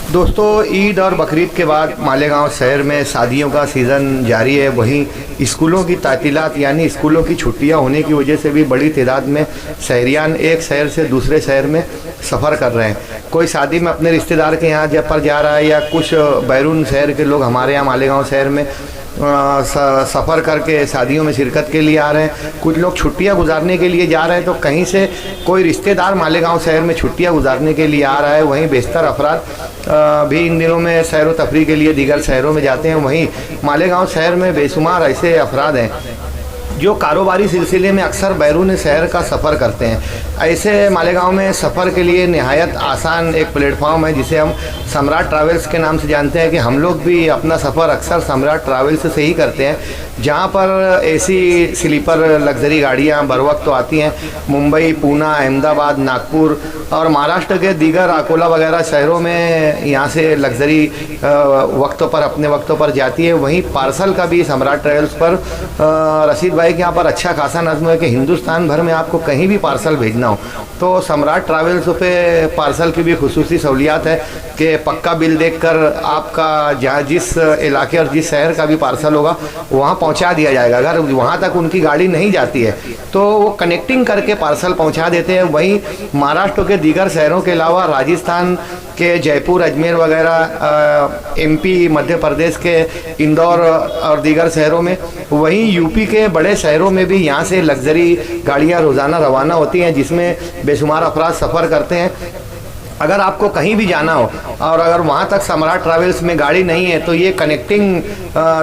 दोस्तों, ईद और बकरीद के बाद मालेगांव शहर में शादियों का सीज़न जारी है। वहीं स्कूलों की तातीलात यानी स्कूलों की छुट्टियां होने की वजह से भी बड़ी तादाद में शहरियान एक शहर से दूसरे शहर में सफ़र कर रहे हैं। कोई शादी में अपने रिश्तेदार के यहाँ पर जा रहा है या कुछ बैरून शहर के लोग हमारे यहाँ मालेगांव शहर में सफ़र करके शादियों में शिरकत के लिए आ रहे हैं। कुछ लोग छुट्टियां गुजारने के लिए जा रहे हैं, तो कहीं से कोई रिश्तेदार मालेगांव शहर में छुट्टियां गुजारने के लिए आ रहा है। वहीं बेशतर अफराद भी इन दिनों में सैर व तफरी के लिए दीगर शहरों में जाते हैं। वहीं मालेगांव शहर में बेशुमार ऐसे अफराद हैं जो कारोबारी सिलसिले में अक्सर बैरून शहर का सफ़र करते हैं। ऐसे मालेगांव में सफ़र के लिए नहायत आसान एक प्लेटफॉर्म है जिसे हम सम्राट ट्रैवल्स के नाम से जानते हैं कि हम लोग भी अपना सफ़र अक्सर सम्राट ट्रैवल्स से ही करते हैं, जहां पर एसी स्लीपर लग्जरी गाड़ियां बर वक्त तो आती हैं। मुंबई, पूना, अहमदाबाद, नागपुर और महाराष्ट्र के दीगर अकोला वगैरह शहरों में यहाँ से लग्जरी वक्तों पर अपने वक्तों पर जाती है। वहीं पार्सल का भी सम्राट ट्रैवल्स पर रशीद भाई के यहाँ पर अच्छा खासा नज़्म है कि हिंदुस्तान भर में आपको कहीं भी पार्सल भेजना हो तो सम्राट ट्रैवल्स पे पार्सल की भी खुसूसी सहूलियात है कि पक्का बिल देखकर आपका जहाँ जिस इलाके और जिस शहर का भी पार्सल होगा वहाँ पहुँचा दिया जाएगा। अगर वहाँ तक उनकी गाड़ी नहीं जाती है तो वो कनेक्टिंग करके पार्सल पहुँचा देते हैं। वहीं महाराष्ट्र के दीगर शहरों के अलावा राजस्थान के जयपुर, अजमेर वगैरह, एमपी, मध्य प्रदेश के इंदौर और दीगर शहरों में, वहीं यूपी के बड़े शहरों में भी यहाँ से लग्जरी गाड़ियाँ रोज़ाना रवाना होती हैं जिसमें बेशुमार अफराद सफ़र करते हैं। अगर आपको कहीं भी जाना हो और अगर वहाँ तक सम्राट ट्रैवल्स में गाड़ी नहीं है तो ये कनेक्टिंग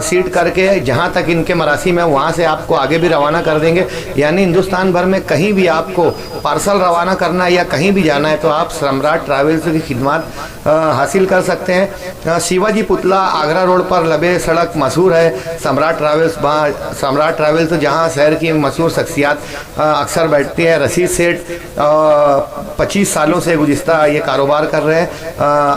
सीट करके जहाँ तक इनके मरासिम है वहाँ से आपको आगे भी रवाना कर देंगे। यानी हिंदुस्तान भर में कहीं भी आपको पार्सल रवाना करना है या कहीं भी जाना है तो आप सम्राट ट्रैवल्स की खिदमत हासिल कर सकते हैं। शिवाजी पुतला आगरा रोड पर लबे सड़क मशहूर है सम्राट ट्रैवल्स। सम्राट ट्रैवल्स जहाँ शहर की मशहूर शख्सियात अक्सर बैठती है। रशीद सेठ 25 सालों से गुज़िश्ता ये कारोबार कर रहे हैं।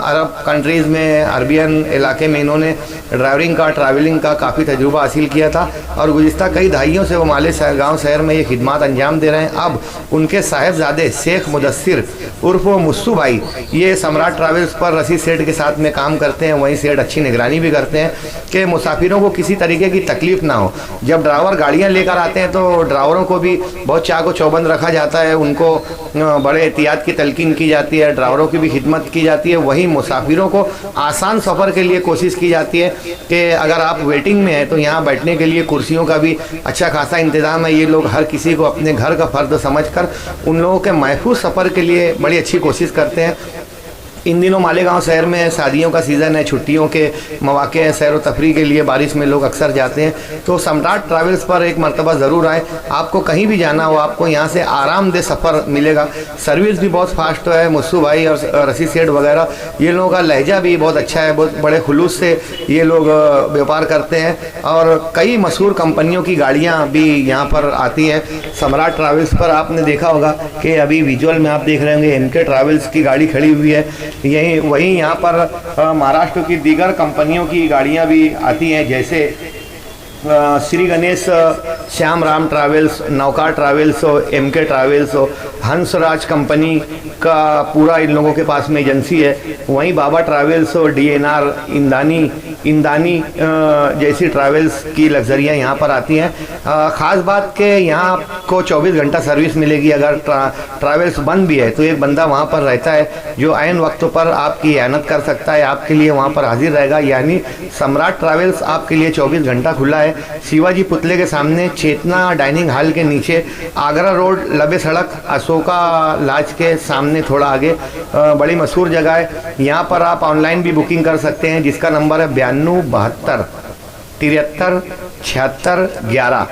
अरब कंट्रीज़ में, अरबियन इलाके में इन्होंने ड्राइवरिंग का, ट्रैवलिंग का काफ़ी तजुर्बा हासिल किया था और गुज़िश्ता कई दहाइयों से वो मालेगांव शहर में ये खिदमत अंजाम दे रहे हैं। अब उनके साहिबजादे शेख मुदस्सिर उर्फ मुस्सू भाई ये सम्राट ट्रैवल्स पर रशीद सेठ के साथ में काम करते हैं। वहीं सेठ अच्छी निगरानी भी करते हैं कि मुसाफिरों को किसी तरीके की तकलीफ़ ना हो। जब ड्राइवर गाड़ियाँ लेकर आते हैं तो ड्राइवरों को भी बहुत चाको चौबंद रखा जाता है, उनको बड़े एहतियात की तलकीन की जाती है, ड्राइवरों की भी खिदमत की जाती है। वहीं मुसाफिरों को आसान सफ़र के लिए कोशिश की जाती है कि अगर आप वेटिंग में हैं तो यहाँ बैठने के लिए कुर्सियों का भी अच्छा खासा इंतज़ाम है। ये लोग हर किसी को अपने घर का फ़र्द समझकर उन लोगों के महफूज सफ़र के लिए बड़ी अच्छी कोशिश करते हैं। इन दिनों मालेगांव शहर में शादियों का सीज़न है, छुट्टियों के मौके हैं, सैर व तफरी के लिए बारिश में लोग अक्सर जाते हैं। तो सम्राट ट्रैवल्स पर एक मरतबा ज़रूर आए। आपको कहीं भी जाना हो आपको यहाँ से आरामदेह सफ़र मिलेगा। सर्विस भी बहुत फास्ट है। मुस्सू भाई और रशीद सेठ वगैरह ये लोगों का लहजा भी बहुत अच्छा है, बहुत बड़े खुलूस से ये लोग व्यापार करते हैं और कई मशहूर कंपनियों की गाड़ियाँ भी यहाँ पर आती हैं। सम्राट ट्रैवल्स पर आपने देखा होगा कि अभी विजुअल में आप देख रहे होंगे एमके ट्रैवल्स की गाड़ी खड़ी हुई है। यही वहीं यहाँ पर महाराष्ट्र की दीगर कंपनियों की गाड़ियाँ भी आती हैं, जैसे श्री गणेश श्याम राम ट्रैवल्स, नौका ट्रैवल्स हो, एमके ट्रैवल्स हो, हंसराज कंपनी का पूरा इन लोगों के पास में एजेंसी है। वहीं बाबा ट्रैवल्स हो, डीएनआर, इंदानी जैसी ट्रैवल्स की लग्जरियाँ यहाँ पर आती हैं। ख़ास बात के यहाँ आपको 24 घंटा सर्विस मिलेगी। अगर ट्रैवल्स बंद भी है तो एक बंदा वहाँ पर रहता है जो आयन वक्तों पर आपकी इयानत कर सकता है, आपके लिए वहाँ पर हाजिर रहेगा। यानी सम्राट ट्रैवल्स आपके लिए 24 घंटा खुला है। शिवाजी पुतले के सामने चेतना डाइनिंग हॉल के नीचे, आगरा रोड लबे सड़क, अशोका लाज के सामने थोड़ा आगे, बड़ी मशहूर जगह है। यहाँ पर आप ऑनलाइन भी बुकिंग कर सकते हैं जिसका नंबर है 9272 73 76 11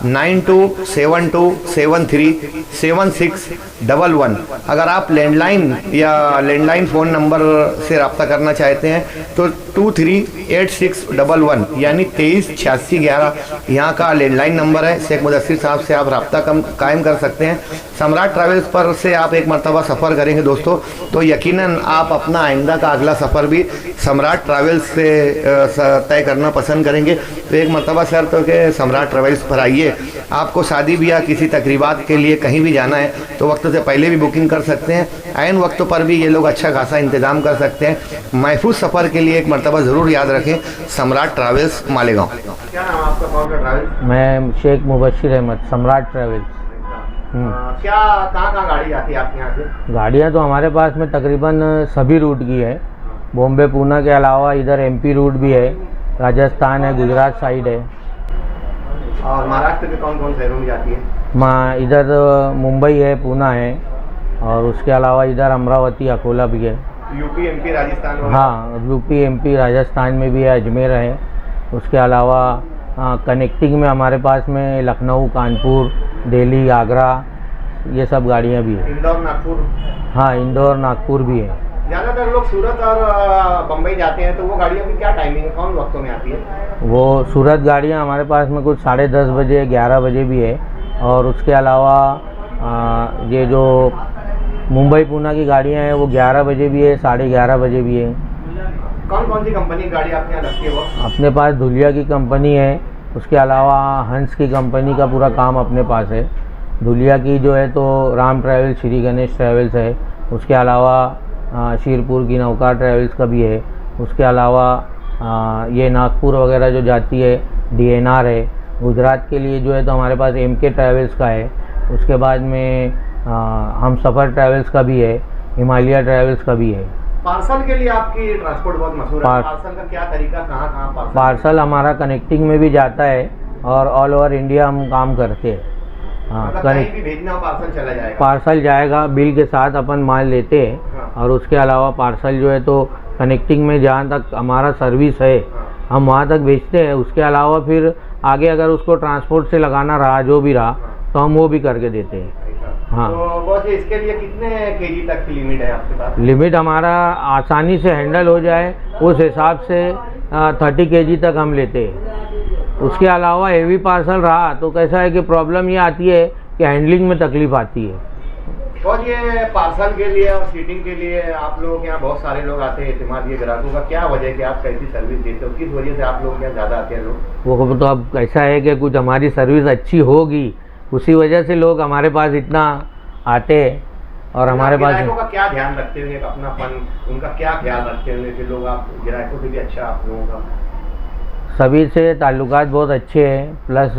9272737611। अगर आप लैंडलाइन फ़ोन नंबर से रब्ता करना चाहते हैं तो 238611 यानी 238611 यहाँ का लैंडलाइन नंबर है। शेख मुदस्सिर साहब से आप रब्ता कायम कर सकते हैं। सम्राट ट्रैवल्स पर से आप एक मरतबा सफ़र करेंगे दोस्तों तो यकीनन आप अपना आइंदा का अगला सफ़र भी सम्राट ट्रैवल्स से तय करना पसंद करेंगे। तो एक मरतबा शर्त हो कि सम्राट ट्रैवल्स पर आइए है। आपको शादी ब्याह किसी तकरीबात के लिए कहीं भी जाना है तो वक्त से पहले भी बुकिंग कर सकते हैं, ऐन वक्त पर भी ये लोग अच्छा खासा इंतज़ाम कर सकते हैं। महफूज सफ़र के लिए एक मरतबा ज़रूर याद रखें सम्राट ट्रैवल्स मालेगांव। क्या नाम आपका कौन सा ट्रैवल्स? मैं शेख मुबशिर अहमद, सम्राट ट्रैवल्स। क्या कहाँ गाड़ी जाती है आपके यहाँ से? गाड़ियाँ तो हमारे पास में तकरीबन सभी रूट की है। बॉम्बे पूना के अलावा इधर एमपी रूट भी है, राजस्थान है, गुजरात साइड है। और महाराष्ट्र के कौन कौन शहरों में जाती है? इधर मुंबई है, पूना है, और उसके अलावा इधर अमरावती, अकोला भी है। UP MP Rajasthan? हाँ, यूपी एमपी राजस्थान में भी है, अजमेर है। उसके अलावा कनेक्टिंग में हमारे पास में लखनऊ, कानपुर, दिल्ली, आगरा, ये सब गाड़ियाँ भी है। इंदौर, नागपुर? हाँ, इंदौर, नागपुर भी है। ज़्यादातर लोग सूरत और बम्बई जाते हैं, तो वो गाड़ियों की क्या टाइमिंग है, कौन वक्तों में आती है? वो सूरत गाड़ियाँ हमारे पास में कुछ 10:30 बजे, 11 बजे भी है। और उसके अलावा ये जो मुंबई पूना की गाड़ियाँ हैं वो 11 बजे भी है, 11:30 बजे भी है। कौन कौन सी कंपनी की गाड़ी आपके यहाँ लगती है वो? अपने पास धुलिया की कंपनी है, उसके अलावा हंस की कंपनी का पूरा काम अपने पास है। धुलिया की जो है तो राम ट्रैवल्स, श्री गणेश ट्रैवल्स है। उसके अलावा शिरपुर की नौका ट्रैवल्स का भी है। उसके अलावा ये नागपुर वगैरह जो जाती है DNR है। गुजरात के लिए जो है तो हमारे पास MK ट्रैवल्स का है। उसके बाद में हम सफ़र ट्रैवल्स का भी है, हिमालय ट्रैवल्स का भी है। पार्सल के लिए आपकी ट्रांसपोर्ट बहुत मशहूर है। पार्सल का क्या तरीका, कहाँ पार्सल हमारा कनेक्टिंग में भी जाता है और ऑल ओवर इंडिया हम काम करते हैं। हाँ, कहीं भी भेजना हो पार्सल चला जाएगा? पार्सल जाएगा, बिल के साथ अपन माल लेते हैं। हाँ। और उसके अलावा पार्सल जो है तो कनेक्टिंग में जहाँ तक हमारा सर्विस है हम वहाँ तक भेजते हैं। उसके अलावा फिर आगे अगर उसको ट्रांसपोर्ट से लगाना रहा, जो भी रहा, तो हम वो भी करके देते हैं। हाँ। तो बस इसके लिए कितने केजी तक की लिमिट है आपके पास? लिमिट हमारा आसानी से हैंडल हो जाए उस हिसाब से 30 kg तक हम लेते हैं। उसके अलावा हेवी पार्सल रहा तो कैसा है कि प्रॉब्लम ये आती है कि हैंडलिंग में तकलीफ आती है। और ये पार्सल के लिए और सीटिंग के लिए आप लोगों के यहाँ बहुत सारे लोग आते हैं, एतमाद ये ग्राहकों का क्या वजह है कि आप कैसी सर्विस देते हो, किस वजह से आप लोग यहाँ ज़्यादा आते हैं लोग? वो तो अब ऐसा है कि कुछ हमारी सर्विस अच्छी होगी, उसी वजह से लोग हमारे पास इतना आते हैं। और हमारे पास ग्राहकों का क्या ध्यान रखते हुए, अपनापन, उनका क्या ख्याल रखते हुए कि लोग आप ग्राहकों से भी अच्छा आप लोगों का? सभी से ताल्लुकात बहुत अच्छे हैं, प्लस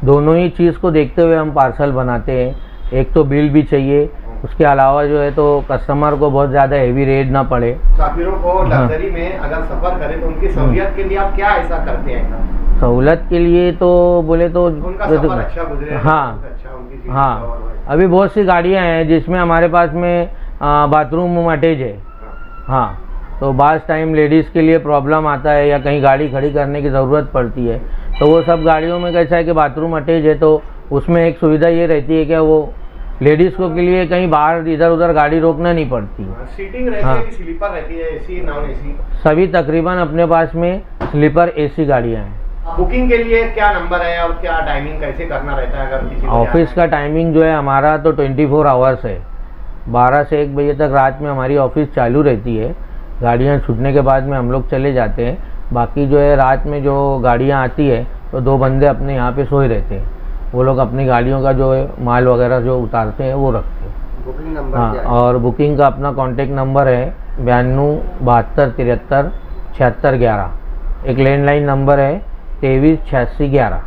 दोनों ही चीज़ को देखते हुए हम पार्सल बनाते हैं। एक तो बिल भी चाहिए, उसके अलावा जो है तो कस्टमर को बहुत ज़्यादा हेवी रेट ना पड़े। मुसाफिरों को लग्जरी में अगर सफ़र करें तो उनकी सहूलियत के लिए आप क्या ऐसा करते हैं? सहूलत के लिए तो बोले तो उनका सफ़र अच्छा गुजरे। हाँ, अच्छा, हाँ, अभी बहुत सी गाड़ियाँ हैं जिसमें हमारे पास में बाथरूम अटैच है। हाँ, तो बास टाइम लेडीज़ के लिए प्रॉब्लम आता है या कहीं गाड़ी खड़ी करने की ज़रूरत पड़ती है, तो वो सब गाड़ियों में कैसा है कि बाथरूम अटैच है, तो उसमें एक सुविधा ये रहती है कि वो लेडीज़ को के लिए कहीं बाहर इधर उधर गाड़ी रोकना नहीं पड़ती। सीटिंग रहती है, स्लीपर रहती है, AC, नॉन AC? सभी तकरीबन अपने पास में स्लीपर AC गाड़ियाँ हैं। बुकिंग के लिए क्या नंबर है और क्या टाइमिंग कैसे करना रहता है अगर किसी ऑफिस का टाइमिंग जो है हमारा तो 24 आवर्स है। 12 से 1 बजे तक रात में हमारी ऑफिस चालू रहती है। गाड़ियाँ छूटने के बाद में हम लोग चले जाते हैं। बाकी जो है रात में जो गाड़ियाँ आती है तो 2 बंदे अपने यहाँ पे सोए रहते हैं, वो लोग अपनी गाड़ियों का जो है माल वगैरह जो उतारते हैं वो रखते हैं। बुकिंग नंबर हाँ, और बुकिंग का अपना कॉन्टेक्ट नंबर है 92 72 73 76 11। एक लैंडलाइन नंबर है 23 86 11।